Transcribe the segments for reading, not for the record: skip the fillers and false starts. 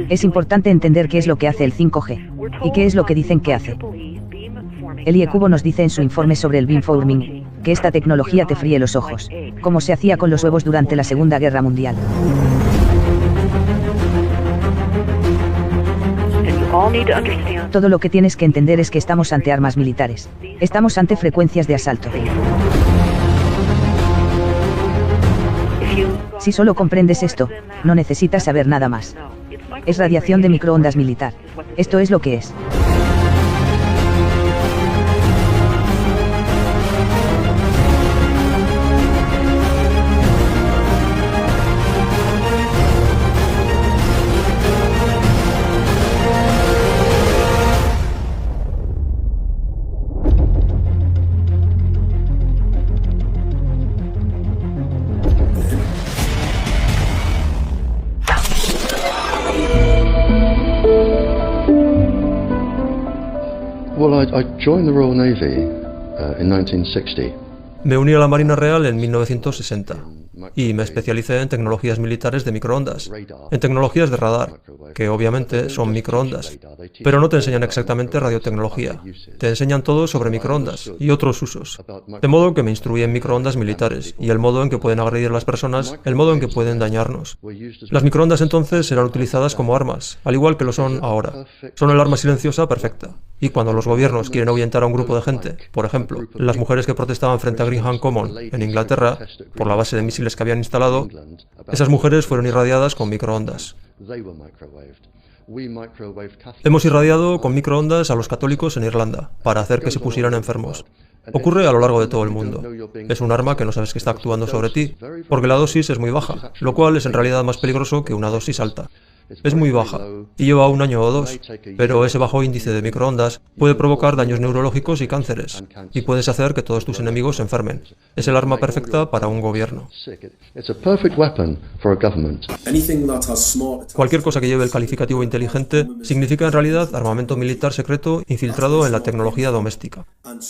Es importante entender qué es lo que hace el 5G y qué es lo que dicen que hace. Elie Kubo nos dice en su informe sobre el beamforming que esta tecnología te fríe los ojos, como se hacía con los huevos durante la Segunda Guerra Mundial. Todo lo que tienes que entender es que estamos ante armas militares. Estamos ante frecuencias de asalto. Si solo comprendes esto, no necesitas saber nada más. Es radiación de microondas militar. Esto es lo que es. Well, I joined the Royal Navy in 1960. Me uní a la Marina Real en 1960 y me especialicé en tecnologías militares de microondas, en tecnologías de radar, que obviamente son microondas, pero no te enseñan exactamente radiotecnología, te enseñan todo sobre microondas y otros usos, de modo que me instruí en microondas militares y el modo en que pueden agredir a las personas, el modo en que pueden dañarnos. Las microondas entonces eran utilizadas como armas, al igual que lo son ahora. Son el arma silenciosa perfecta. Y cuando los gobiernos quieren ahuyentar a un grupo de gente, por ejemplo, las mujeres que protestaban frente a Greenham Common en Inglaterra por la base de misiles que habían instalado, esas mujeres fueron irradiadas con microondas. Hemos irradiado con microondas a los católicos en Irlanda para hacer que se pusieran enfermos. Ocurre a lo largo de todo el mundo. Es un arma que no sabes que está actuando sobre ti, porque la dosis es muy baja, lo cual es en realidad más peligroso que una dosis alta. Es muy baja, y lleva 1 año o 2, pero ese bajo índice de microondas puede provocar daños neurológicos y cánceres, y puedes hacer que todos tus enemigos se enfermen. Es el arma perfecta para un gobierno. Cualquier cosa que lleve el calificativo inteligente significa en realidad armamento militar secreto infiltrado en la tecnología doméstica.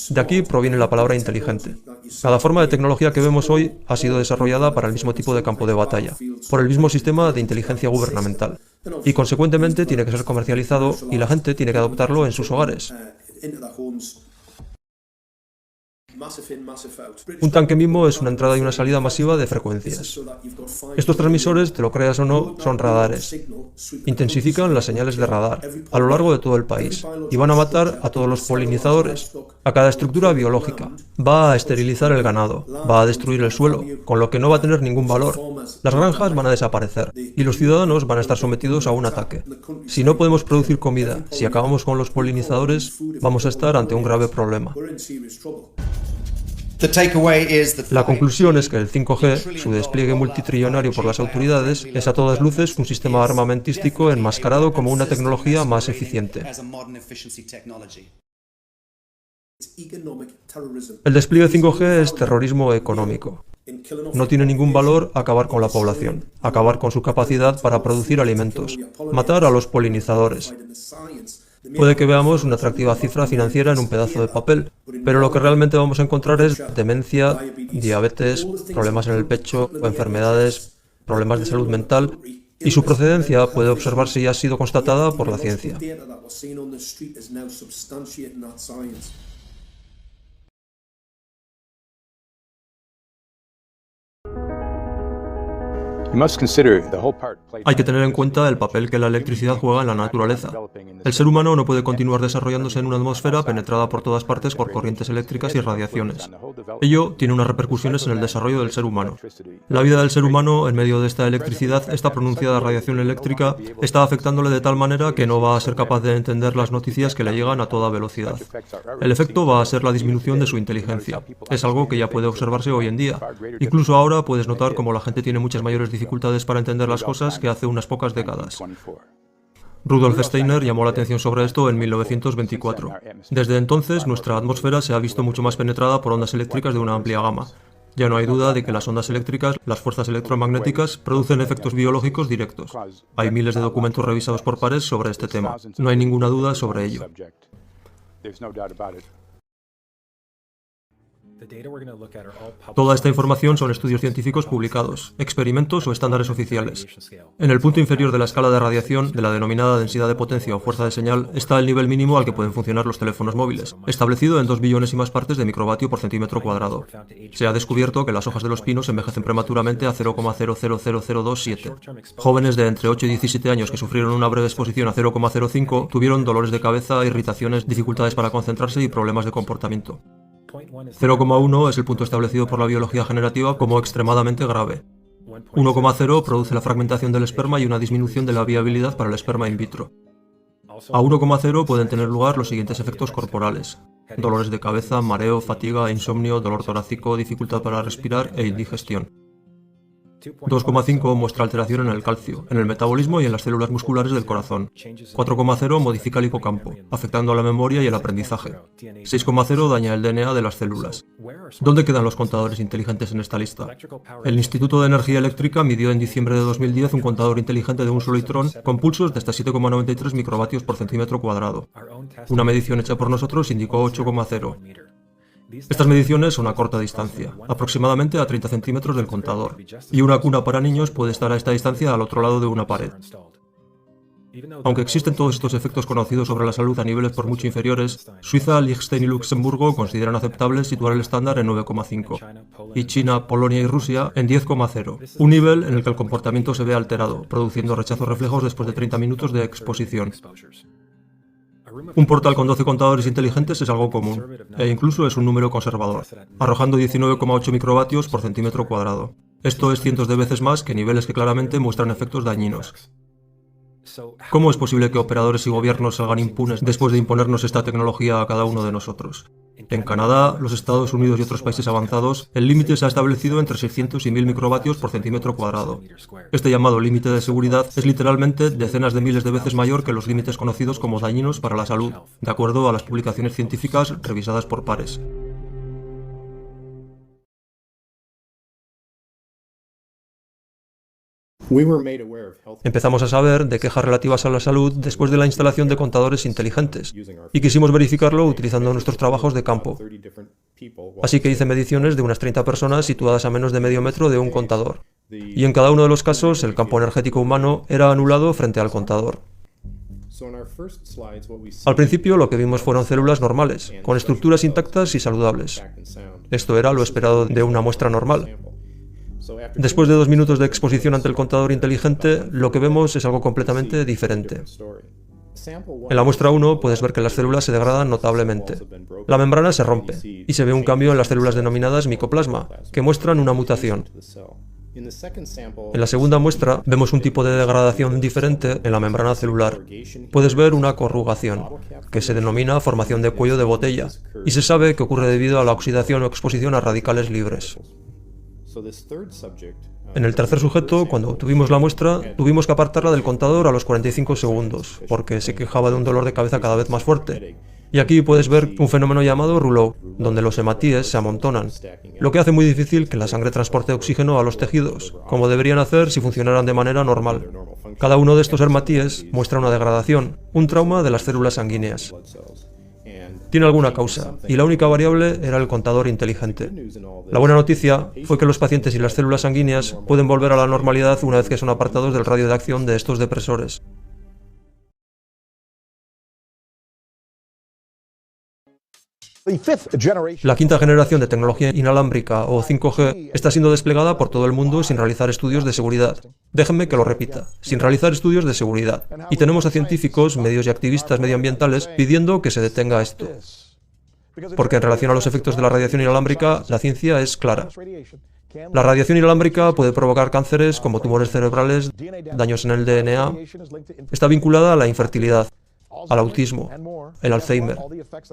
De aquí proviene la palabra inteligente. Cada forma de tecnología que vemos hoy ha sido desarrollada para el mismo tipo de campo de batalla, por el mismo sistema de inteligencia gubernamental. Y consecuentemente tiene que ser comercializado y la gente tiene que adoptarlo en sus hogares. Un tanque MIMO es una entrada y una salida masiva de frecuencias. Estos transmisores, te lo creas o no, son radares. Intensifican las señales de radar a lo largo de todo el país y van a matar a todos los polinizadores, a cada estructura biológica. Va a esterilizar el ganado, va a destruir el suelo, con lo que no va a tener ningún valor. Las granjas van a desaparecer y los ciudadanos van a estar sometidos a un ataque. Si no podemos producir comida, si acabamos con los polinizadores, vamos a estar ante un grave problema. La conclusión es que el 5G, su despliegue multitrillonario por las autoridades, es a todas luces un sistema armamentístico enmascarado como una tecnología más eficiente. El despliegue 5G es terrorismo económico. No tiene ningún valor acabar con la población, acabar con su capacidad para producir alimentos, matar a los polinizadores. Puede que veamos una atractiva cifra financiera en un pedazo de papel, pero lo que realmente vamos a encontrar es demencia, diabetes, problemas en el pecho, enfermedades, problemas de salud mental, y su procedencia puede observarse y ha sido constatada por la ciencia. Hay que tener en cuenta el papel que la electricidad juega en la naturaleza. El ser humano no puede continuar desarrollándose en una atmósfera penetrada por todas partes por corrientes eléctricas y radiaciones. Ello tiene unas repercusiones en el desarrollo del ser humano. La vida del ser humano, en medio de esta electricidad, esta pronunciada radiación eléctrica, está afectándole de tal manera que no va a ser capaz de entender las noticias que le llegan a toda velocidad. El efecto va a ser la disminución de su inteligencia. Es algo que ya puede observarse hoy en día. Incluso ahora puedes notar cómo la gente tiene muchas mayores dificultades para entender las cosas que hace unas pocas décadas. Rudolf Steiner llamó la atención sobre esto en 1924. Desde entonces, nuestra atmósfera se ha visto mucho más penetrada por ondas eléctricas de una amplia gama. Ya no hay duda de que las ondas eléctricas, las fuerzas electromagnéticas, producen efectos biológicos directos. Hay miles de documentos revisados por pares sobre este tema. No hay ninguna duda sobre ello. Toda esta información son estudios científicos publicados, experimentos o estándares oficiales. En el punto inferior de la escala de radiación, de la denominada densidad de potencia o fuerza de señal, está el nivel mínimo al que pueden funcionar los teléfonos móviles, establecido en 2 billones y más partes de microvatio por centímetro cuadrado. Se ha descubierto que las hojas de los pinos envejecen prematuramente a 0,000027. Jóvenes de entre 8 y 17 años que sufrieron una breve exposición a 0,05 tuvieron dolores de cabeza, irritaciones, dificultades para concentrarse y problemas de comportamiento. 0,1 es el punto establecido por la biología generativa como extremadamente grave. 1,0 produce la fragmentación del esperma y una disminución de la viabilidad para el esperma in vitro. A 1,0 pueden tener lugar los siguientes efectos corporales: dolores de cabeza, mareo, fatiga, insomnio, dolor torácico, dificultad para respirar e indigestión. 2,5 muestra alteración en el calcio, en el metabolismo y en las células musculares del corazón. 4,0 modifica el hipocampo, afectando a la memoria y el aprendizaje. 6,0 daña el DNA de las células. ¿Dónde quedan los contadores inteligentes en esta lista? El Instituto de Energía Eléctrica midió en diciembre de 2010 un contador inteligente de un solo litrón con pulsos de hasta 7,93 microvatios por centímetro cuadrado. Una medición hecha por nosotros indicó 8,0. Estas mediciones son a corta distancia, aproximadamente a 30 centímetros del contador, y una cuna para niños puede estar a esta distancia al otro lado de una pared. Aunque existen todos estos efectos conocidos sobre la salud a niveles por mucho inferiores, Suiza, Liechtenstein y Luxemburgo consideran aceptable situar el estándar en 9,5, y China, Polonia y Rusia en 10,0, un nivel en el que el comportamiento se ve alterado, produciendo rechazos reflejos después de 30 minutos de exposición. Un portal con 12 contadores inteligentes es algo común, e incluso es un número conservador, arrojando 19,8 microvatios por centímetro cuadrado. Esto es cientos de veces más que niveles que claramente muestran efectos dañinos. ¿Cómo es posible que operadores y gobiernos salgan impunes después de imponernos esta tecnología a cada uno de nosotros? En Canadá, los Estados Unidos y otros países avanzados, el límite se ha establecido entre 600 y 1000 microvatios por centímetro cuadrado. Este llamado límite de seguridad es literalmente decenas de miles de veces mayor que los límites conocidos como dañinos para la salud, de acuerdo a las publicaciones científicas revisadas por pares. Empezamos a saber de quejas relativas a la salud después de la instalación de contadores inteligentes, y quisimos verificarlo utilizando nuestros trabajos de campo. Así que hice mediciones de unas 30 personas situadas a menos de medio metro de un contador, y en cada uno de los casos el campo energético humano era anulado frente al contador. Al principio lo que vimos fueron células normales, con estructuras intactas y saludables. Esto era lo esperado de una muestra normal. Después de 2 minutos de exposición ante el contador inteligente, lo que vemos es algo completamente diferente. En la muestra 1 puedes ver que las células se degradan notablemente. La membrana se rompe y se ve un cambio en las células denominadas micoplasma, que muestran una mutación. En la segunda muestra vemos un tipo de degradación diferente en la membrana celular. Puedes ver una corrugación, que se denomina formación de cuello de botella, y se sabe que ocurre debido a la oxidación o exposición a radicales libres. En el tercer sujeto, cuando obtuvimos la muestra, tuvimos que apartarla del contador a los 45 segundos, porque se quejaba de un dolor de cabeza cada vez más fuerte. Y aquí puedes ver un fenómeno llamado rouleau, donde los hematíes se amontonan, lo que hace muy difícil que la sangre transporte oxígeno a los tejidos, como deberían hacer si funcionaran de manera normal. Cada uno de estos hematíes muestra una degradación, un trauma de las células sanguíneas. Tiene alguna causa, y la única variable era el contador inteligente. La buena noticia fue que los pacientes y las células sanguíneas pueden volver a la normalidad una vez que son apartados del radio de acción de estos depresores. La quinta generación de tecnología inalámbrica, o 5G, está siendo desplegada por todo el mundo sin realizar estudios de seguridad. Déjenme que lo repita, sin realizar estudios de seguridad. Y tenemos a científicos, medios y activistas medioambientales pidiendo que se detenga esto. Porque en relación a los efectos de la radiación inalámbrica, la ciencia es clara. La radiación inalámbrica puede provocar cánceres como tumores cerebrales, daños en el DNA, está vinculada a la infertilidad, al autismo, el Alzheimer,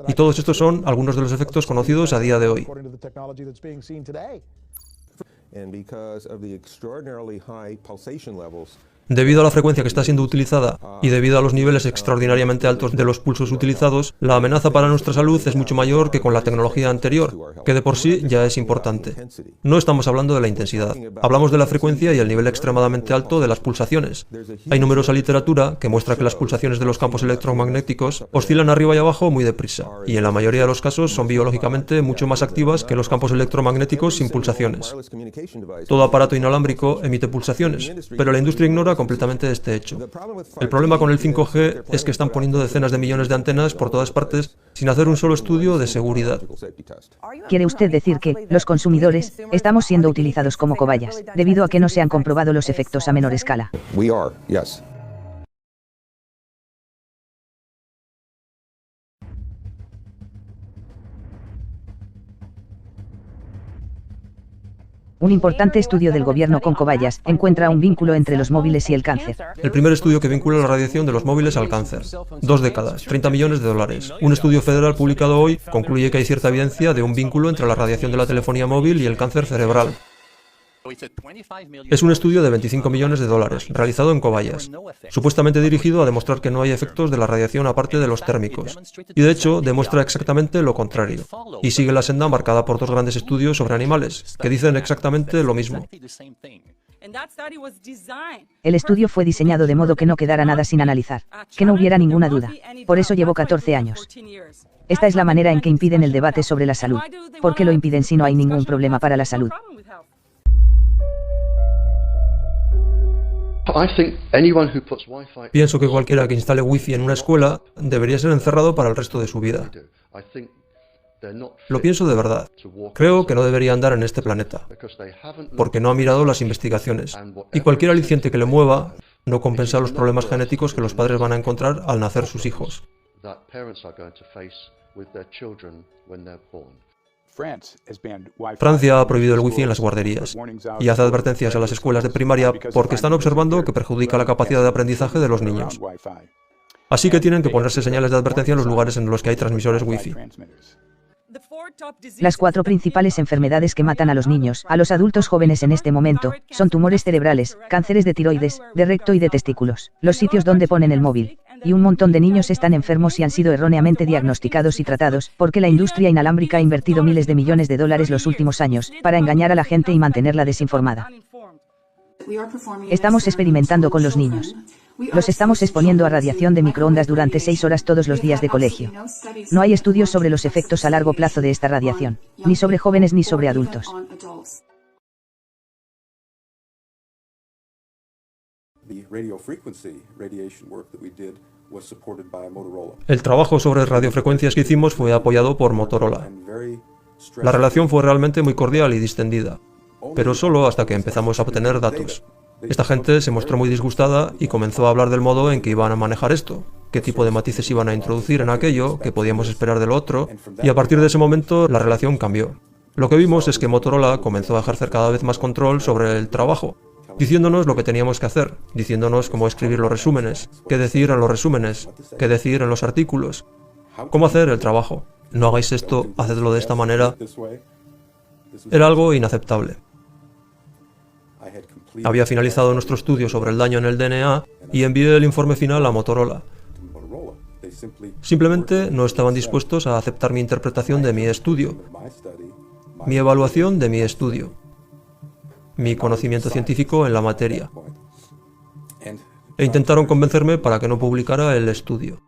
y todos estos son algunos de los efectos conocidos a día de hoy. Debido a la frecuencia que está siendo utilizada y debido a los niveles extraordinariamente altos de los pulsos utilizados, la amenaza para nuestra salud es mucho mayor que con la tecnología anterior, que de por sí ya es importante. No estamos hablando de la intensidad, hablamos de la frecuencia y el nivel extremadamente alto de las pulsaciones. Hay numerosa literatura que muestra que las pulsaciones de los campos electromagnéticos oscilan arriba y abajo muy deprisa, y en la mayoría de los casos son biológicamente mucho más activas que los campos electromagnéticos sin pulsaciones. Todo aparato inalámbrico emite pulsaciones, pero la industria ignora completamente este hecho. El problema con el 5G es que están poniendo decenas de millones de antenas por todas partes sin hacer un solo estudio de seguridad. ¿Quiere usted decir que, los consumidores, estamos siendo utilizados como cobayas, debido a que no se han comprobado los efectos a menor escala? We are, yes. Un importante estudio del gobierno con cobayas encuentra un vínculo entre los móviles y el cáncer. El primer estudio que vincula la radiación de los móviles al cáncer. 2 décadas, 30 millones de dólares. Un estudio federal publicado hoy concluye que hay cierta evidencia de un vínculo entre la radiación de la telefonía móvil y el cáncer cerebral. Es un estudio de 25 millones de dólares, realizado en cobayas, supuestamente dirigido a demostrar que no hay efectos de la radiación aparte de los térmicos. Y de hecho, demuestra exactamente lo contrario. Y sigue la senda marcada por 2 grandes estudios sobre animales, que dicen exactamente lo mismo. El estudio fue diseñado de modo que no quedara nada sin analizar, que no hubiera ninguna duda. Por eso llevó 14 años. Esta es la manera en que impiden el debate sobre la salud. ¿Por qué lo impiden si no hay ningún problema para la salud? Pienso que cualquiera que instale Wi-Fi en una escuela debería ser encerrado para el resto de su vida. Lo pienso de verdad. Creo que no debería andar en este planeta, porque no ha mirado las investigaciones, y cualquier aliciente que le mueva no compensa los problemas genéticos que los padres van a encontrar al nacer sus hijos. Francia ha prohibido el Wi-Fi en las guarderías y hace advertencias a las escuelas de primaria porque están observando que perjudica la capacidad de aprendizaje de los niños. Así que tienen que ponerse señales de advertencia en los lugares en los que hay transmisores Wi-Fi. Las 4 principales enfermedades que matan a los niños, a los adultos jóvenes en este momento, son tumores cerebrales, cánceres de tiroides, de recto y de testículos, los sitios donde ponen el móvil. Y un montón de niños están enfermos y han sido erróneamente diagnosticados y tratados, porque la industria inalámbrica ha invertido miles de millones de dólares los últimos años, para engañar a la gente y mantenerla desinformada. Estamos experimentando con los niños. Los estamos exponiendo a radiación de microondas durante 6 horas todos los días de colegio. No hay estudios sobre los efectos a largo plazo de esta radiación, ni sobre jóvenes ni sobre adultos. El trabajo sobre radiofrecuencias que hicimos fue apoyado por Motorola. La relación fue realmente muy cordial y distendida, pero solo hasta que empezamos a obtener datos. Esta gente se mostró muy disgustada y comenzó a hablar del modo en que iban a manejar esto, qué tipo de matices iban a introducir en aquello, qué podíamos esperar del otro, y a partir de ese momento la relación cambió. Lo que vimos es que Motorola comenzó a ejercer cada vez más control sobre el trabajo, diciéndonos lo que teníamos que hacer, diciéndonos cómo escribir los resúmenes, qué decir en los resúmenes, qué decir en los artículos, cómo hacer el trabajo. No hagáis esto, hacedlo de esta manera. Era algo inaceptable. Había finalizado nuestro estudio sobre el daño en el DNA y envié el informe final a Motorola. Simplemente no estaban dispuestos a aceptar mi interpretación de mi estudio, mi evaluación de mi estudio, mi conocimiento científico en la materia, e intentaron convencerme para que no publicara el estudio.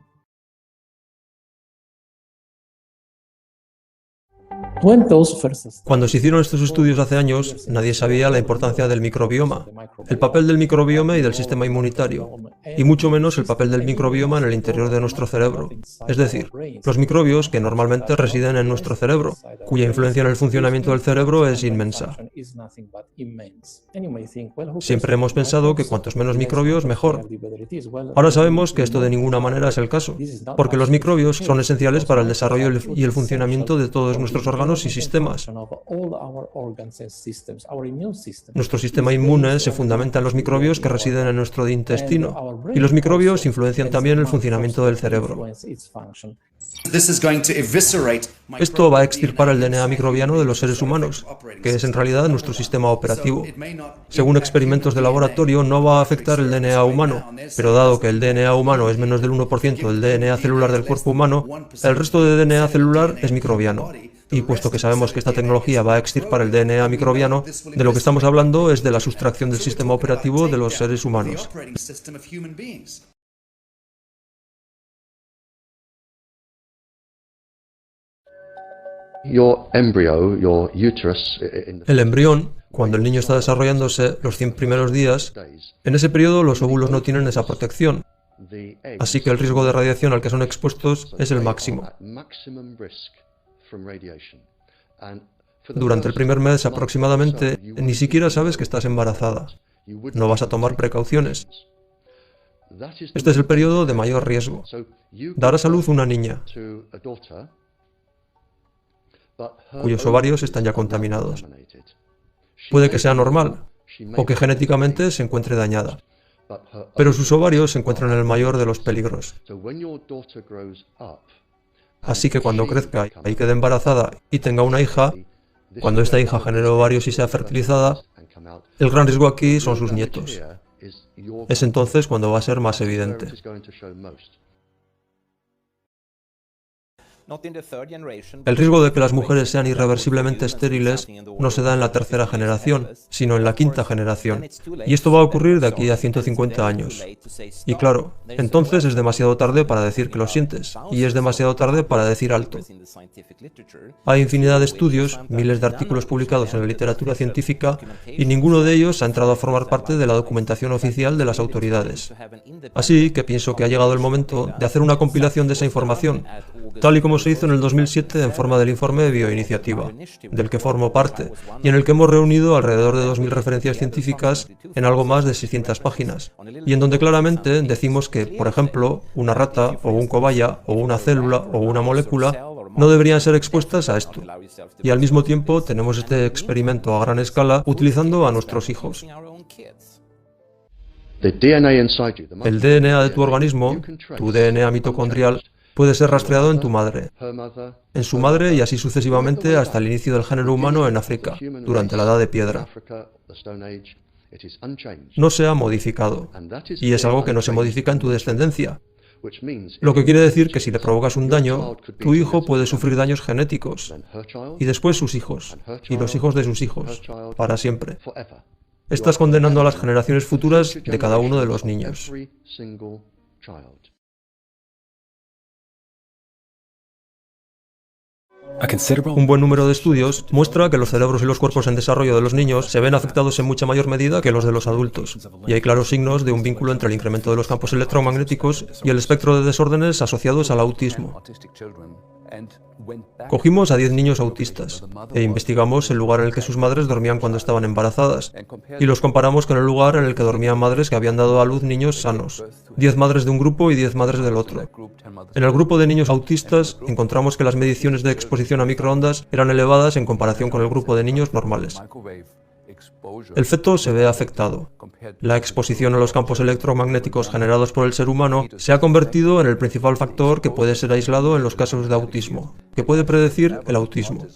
Cuando se hicieron estos estudios hace años, nadie sabía la importancia del microbioma, el papel del microbioma y del sistema inmunitario, y mucho menos el papel del microbioma en el interior de nuestro cerebro. Es decir, los microbios que normalmente residen en nuestro cerebro, cuya influencia en el funcionamiento del cerebro es inmensa. Siempre hemos pensado que cuantos menos microbios, mejor. Ahora sabemos que esto de ninguna manera es el caso, porque los microbios son esenciales para el desarrollo y el funcionamiento de todos nuestros órganos órganos y sistemas. Nuestro sistema inmune se fundamenta en los microbios que residen en nuestro intestino, y los microbios influencian también el funcionamiento del cerebro. Esto va a extirpar el DNA microbiano de los seres humanos, que es en realidad nuestro sistema operativo. Según experimentos de laboratorio, no va a afectar el DNA humano, pero dado que el DNA humano es menos del 1% del DNA celular del cuerpo humano, el resto de DNA celular es microbiano. Y puesto que sabemos que esta tecnología va a extirpar el DNA microbiano, de lo que estamos hablando es de la sustracción del sistema operativo de los seres humanos. El embrión, cuando el niño está desarrollándose los 100 primeros días, en ese periodo los óvulos no tienen esa protección, así que el riesgo de radiación al que son expuestos es el máximo. Durante el primer mes aproximadamente, ni siquiera sabes que estás embarazada. No vas a tomar precauciones. Este es el periodo de mayor riesgo. Darás a luz una niña cuyos ovarios están ya contaminados. Puede que sea normal, o que genéticamente se encuentre dañada, pero sus ovarios se encuentran en el mayor de los peligros. Así que cuando crezca y quede embarazada y tenga una hija, cuando esta hija genere ovarios y sea fertilizada, el gran riesgo aquí son sus nietos. Es entonces cuando va a ser más evidente. El riesgo de que las mujeres sean irreversiblemente estériles no se da en la tercera generación, sino en la quinta generación. Y esto va a ocurrir de aquí a 150 años. Y claro, entonces es demasiado tarde para decir que lo sientes, y es demasiado tarde para decir alto. Hay infinidad de estudios, miles de artículos publicados en la literatura científica, y ninguno de ellos ha entrado a formar parte de la documentación oficial de las autoridades. Así que pienso que ha llegado el momento de hacer una compilación de esa información, tal y como se hizo en el 2007 en forma del informe de bioiniciativa, del que formo parte, y en el que hemos reunido alrededor de 2.000 referencias científicas en algo más de 600 páginas, y en donde claramente decimos que, por ejemplo, una rata, o un cobaya, o una célula, o una molécula, no deberían ser expuestas a esto. Y al mismo tiempo tenemos este experimento a gran escala utilizando a nuestros hijos. El DNA de tu organismo, tu DNA mitocondrial, puede ser rastreado en tu madre, en su madre y así sucesivamente hasta el inicio del género humano en África, durante la Edad de Piedra. No se ha modificado, y es algo que no se modifica en tu descendencia. Lo que quiere decir que si le provocas un daño, tu hijo puede sufrir daños genéticos, y después sus hijos, y los hijos de sus hijos, para siempre. Estás condenando a las generaciones futuras de cada uno de los niños. Un buen número de estudios muestra que los cerebros y los cuerpos en desarrollo de los niños se ven afectados en mucha mayor medida que los de los adultos, y hay claros signos de un vínculo entre el incremento de los campos electromagnéticos y el espectro de desórdenes asociados al autismo. Cogimos a 10 niños autistas e investigamos el lugar en el que sus madres dormían cuando estaban embarazadas, y los comparamos con el lugar en el que dormían madres que habían dado a luz niños sanos, 10 madres de un grupo y 10 madres del otro. En el grupo de niños autistas encontramos que las mediciones de exposición a microondas eran elevadas en comparación con el grupo de niños normales. El feto se ve afectado. La exposición a los campos electromagnéticos generados por el ser humano se ha convertido en el principal factor que puede ser aislado en los casos de autismo, que puede predecir el autismo.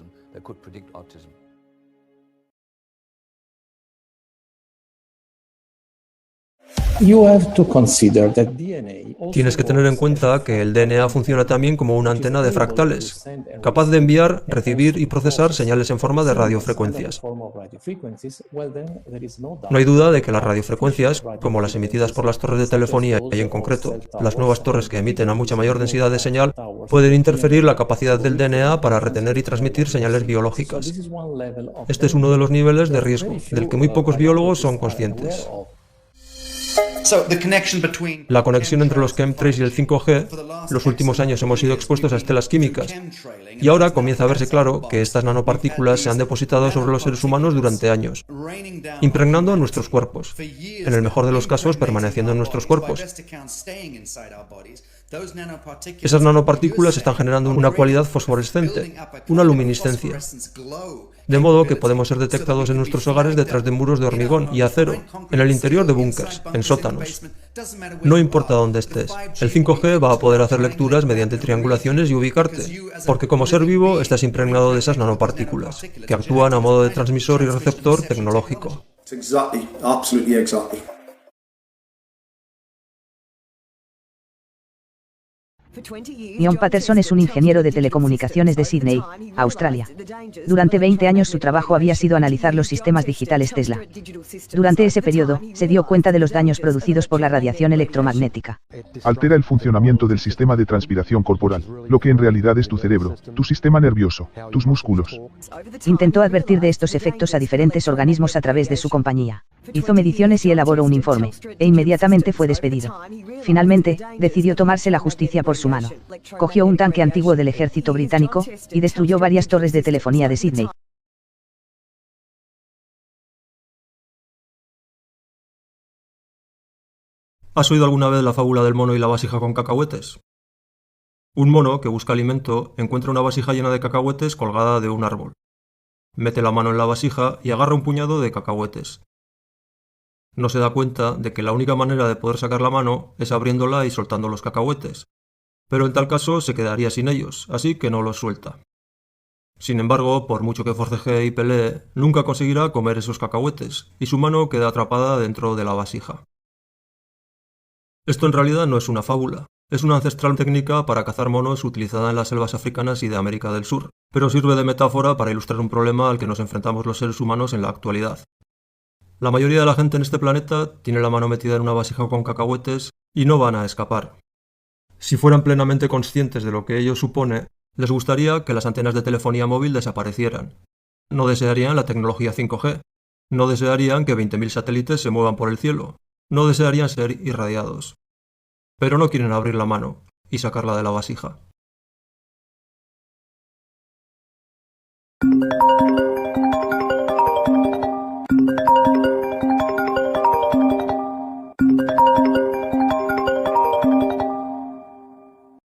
Tienes que tener en cuenta que el DNA funciona también como una antena de fractales, capaz de enviar, recibir y procesar señales en forma de radiofrecuencias. No hay duda de que las radiofrecuencias, como las emitidas por las torres de telefonía y en concreto las nuevas torres que emiten a mucha mayor densidad de señal, pueden interferir la capacidad del DNA para retener y transmitir señales biológicas. Este es uno de los niveles de riesgo, del que muy pocos biólogos son conscientes. La conexión entre los chemtrails y el 5G, los últimos años hemos sido expuestos a estelas químicas, y ahora comienza a verse claro que estas nanopartículas se han depositado sobre los seres humanos durante años, impregnando a nuestros cuerpos, en el mejor de los casos permaneciendo en nuestros cuerpos. Esas nanopartículas están generando una cualidad fosforescente, una luminiscencia, de modo que podemos ser detectados en nuestros hogares detrás de muros de hormigón y acero, en el interior de búnkers, en sótanos. No importa dónde estés, el 5G va a poder hacer lecturas mediante triangulaciones y ubicarte, porque como ser vivo estás impregnado de esas nanopartículas, que actúan a modo de transmisor y receptor tecnológico. Ian Patterson es un ingeniero de telecomunicaciones de Sydney, Australia. Durante 20 años su trabajo había sido analizar los sistemas digitales Tesla. Durante ese periodo, se dio cuenta de los daños producidos por la radiación electromagnética. Altera el funcionamiento del sistema de transpiración corporal, lo que en realidad es tu cerebro, tu sistema nervioso, tus músculos. Intentó advertir de estos efectos a diferentes organismos a través de su compañía. Hizo mediciones y elaboró un informe, e inmediatamente fue despedido. Finalmente, decidió tomarse la justicia por su mano. Cogió un tanque antiguo del ejército británico, y destruyó varias torres de telefonía de Sydney. ¿Has oído alguna vez la fábula del mono y la vasija con cacahuetes? Un mono que busca alimento encuentra una vasija llena de cacahuetes colgada de un árbol. Mete la mano en la vasija y agarra un puñado de cacahuetes. No se da cuenta de que la única manera de poder sacar la mano es abriéndola y soltando los cacahuetes, pero en tal caso se quedaría sin ellos, así que no los suelta. Sin embargo, por mucho que forcejee y pelee, nunca conseguirá comer esos cacahuetes, y su mano queda atrapada dentro de la vasija. Esto en realidad no es una fábula, es una ancestral técnica para cazar monos utilizada en las selvas africanas y de América del Sur, pero sirve de metáfora para ilustrar un problema al que nos enfrentamos los seres humanos en la actualidad. La mayoría de la gente en este planeta tiene la mano metida en una vasija con cacahuetes y no van a escapar. Si fueran plenamente conscientes de lo que ello supone, les gustaría que las antenas de telefonía móvil desaparecieran. No desearían la tecnología 5G. No desearían que 20.000 satélites se muevan por el cielo. No desearían ser irradiados. Pero no quieren abrir la mano y sacarla de la vasija.